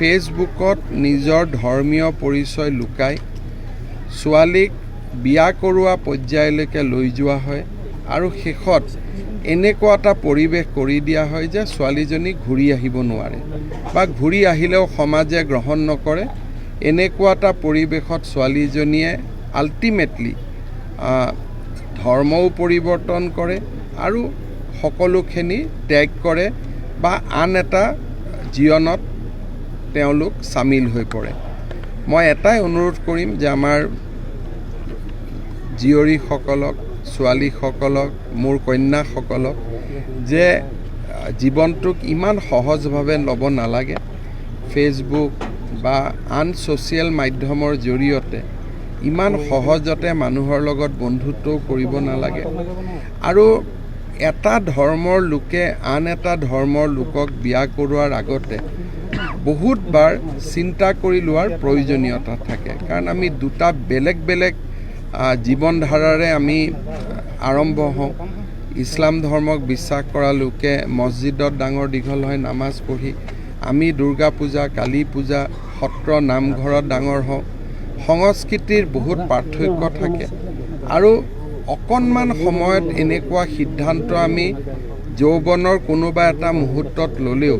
ফেচবুকত নিজৰ ধৰ্মীয় পৰিচয় লুকাই ছোৱালীক বিয়া কৰোৱা পৰ্যায়লৈকে লৈ যোৱা হয় আৰু শেষত এনেকুৱা এটা পৰিৱেশ কৰি দিয়া হয় যে ছোৱালীজনী ঘূৰি আহিব নোৱাৰে বা ঘূৰি আহিলেও সমাজে গ্ৰহণ নকৰে। এনেকুৱা এটা পৰিৱেশত ছোৱালীজনীয়ে আল্টিমেটলি ধৰ্মও পৰিৱৰ্তন কৰে আৰু সকলোখিনি ত্যাগ কৰে বা আন এটা জীৱনত তেওঁলোক চামিল হৈ পৰে। মই এটাই অনুৰোধ কৰিম যে আমাৰ জীয়ৰীসকলক, ছোৱালীসকলক, মোৰ কন্যাসকলক যে জীৱনটোক ইমান সহজভাৱে ল'ব নালাগে। ফেচবুক বা আন ছ'চিয়েল মাধ্যমৰ জৰিয়তে ইমান সহজতে মানুহৰ লগত বন্ধুত্বও কৰিব নালাগে আৰু এটা ধৰ্মৰ লোকে আন এটা ধৰ্মৰ লোকক বিয়া কৰোৱাৰ আগতে বহুতবাৰ চিন্তা কৰি লোৱাৰ প্ৰয়োজনীয়তা থাকে, কাৰণ আমি দুটা বেলেগ বেলেগ জীৱনধাৰাৰে আমি আৰম্ভ হওঁ। ইছলাম ধৰ্মক বিশ্বাস কৰা লোকে মছজিদত ডাঙৰ দীঘল হয় নামাজ পঢ়ি, আমি দুৰ্গা পূজা, কালী পূজা, সত্ৰ নামঘৰত ডাঙৰ হওঁ। সংস্কৃতিৰ বহুত পাৰ্থক্য থাকে আৰু অকণমান সময়ত এনেকুৱা সিদ্ধান্ত আমি যৌৱনৰ কোনোবা এটা মুহূৰ্তত ল'লেও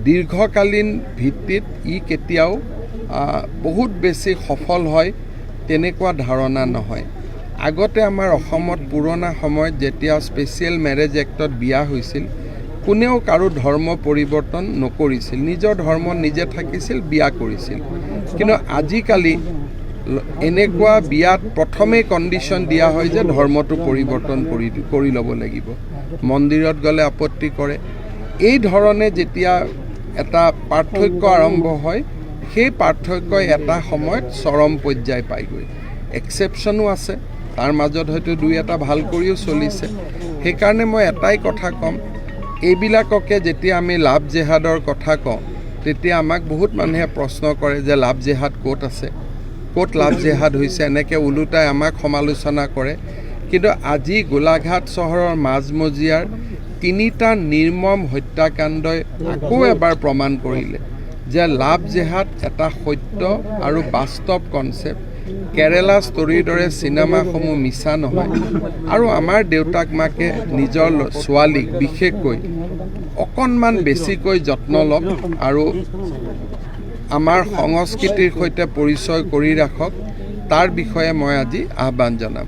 দীৰ্ঘকালীন ভিত্তিত ই কেতিয়াও বহুত বেছি সফল হয় তেনেকুৱা ধাৰণা নহয়। আগতে আমাৰ অসমত পুৰণা সময়ত যেতিয়া স্পেচিয়েল মেৰেজ এক্টত বিয়া হৈছিল, কোনেও কাৰো ধৰ্ম পৰিৱৰ্তন নকৰিছিল, নিজৰ ধৰ্ম নিজে থাকিছিল, বিয়া কৰিছিল। কিন্তু আজিকালি এনেকুৱা বিয়াত প্ৰথমেই কণ্ডিশ্যন দিয়া হয় যে ধৰ্মটো পৰিৱৰ্তন কৰি ল'ব লাগিব, মন্দিৰত গ'লে আপত্তি কৰে। এই ধৰণে যেতিয়া এটা পাৰ্থক্য আৰম্ভ হয়, সেই পাৰ্থক্যই এটা সময়ত চৰম পৰ্যায় পায়গৈ। এক্সেপশ্যনো আছে, তাৰ মাজত হয়তো দুই এটা ভাল কৰিও চলিছে। সেইকাৰণে মই এটাই কথা ক'ম, এইবিলাককে যেতিয়া আমি লাভ জেহাদৰ কথা কওঁ তেতিয়া আমাক বহুত মানুহে প্ৰশ্ন কৰে যে লাভ জেহাদ ক'ত আছে, ক'ত লাভ জেহাদ হৈছে, এনেকৈ ওলোটাই আমাক সমালোচনা কৰে। কিন্তু আজি গোলাঘাট চহৰৰ মাজমজিয়াৰ 3টা নিৰ্মম হত্যাকাণ্ডই আকৌ এবাৰ প্ৰমাণ কৰিলে যে লাভ জেহাদ এটা সত্য আৰু বাস্তৱ কনচেপ্ট। কেৰেলা ষ্টৰীৰ দৰে চিনেমাসমূহ মিছা নহয় আৰু আমাৰ দেউতাক মাকে নিজৰ ছোৱালীক বিশেষকৈ অকণমান বেছিকৈ যত্ন লওক আৰু আমাৰ সংস্কৃতিৰ সৈতে পৰিচয় কৰি ৰাখক, তাৰ বিষয়ে মই আজি আহ্বান জনাম।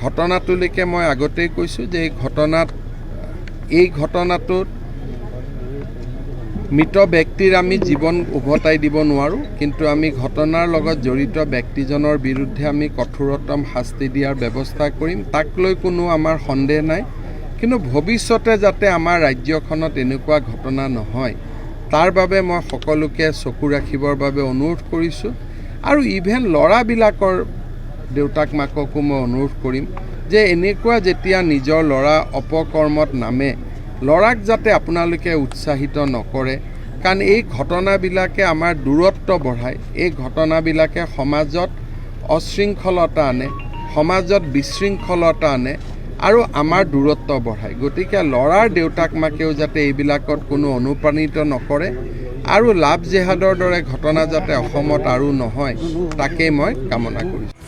ঘটনাটোলৈকে মই আগতেই কৈছোঁ যে এই ঘটনাটোত মৃত ব্যক্তিৰ আমি জীৱন উভতাই দিব নোৱাৰোঁ, কিন্তু আমি ঘটনাৰ লগত জড়িত ব্যক্তিজনৰ বিৰুদ্ধে আমি কঠোৰতম শাস্তি দিয়াৰ ব্যৱস্থা কৰিম, তাক লৈ কোনো আমাৰ সন্দেহ নাই। কিন্তু ভৱিষ্যতে যাতে আমাৰ ৰাজ্যখনত এনেকুৱা ঘটনা নহয়, তাৰ বাবে মই সকলোকে চকু ৰাখিবৰ বাবে অনুৰোধ কৰিছোঁ। আৰু ইভেন ল'ৰাবিলাকৰ দেউতাক মাককো মই অনুৰোধ কৰিম যে এনেকুৱা যেতিয়া নিজৰ ল'ৰা অপকৰ্মত নামে, ল'ৰাক যাতে আপোনালোকে উৎসাহিত নকৰে, কাৰণ এই ঘটনাবিলাকে আমাৰ দূৰত্ব বঢ়ায়, এই ঘটনাবিলাকে সমাজত অশৃংখলতা আনে, সমাজত বিশৃংখলতা আনে আৰু আমাৰ দূৰত্ব বঢ়ায়। গতিকে ল'ৰাৰ দেউতাক মাকেও যাতে এইবিলাকত কোনো অনুপ্ৰাণিত নকৰে আৰু লাভ জেহাদৰ দৰে ঘটনা যাতে অসমত আৰু নহয়, তাকেই মই কামনা কৰিছোঁ।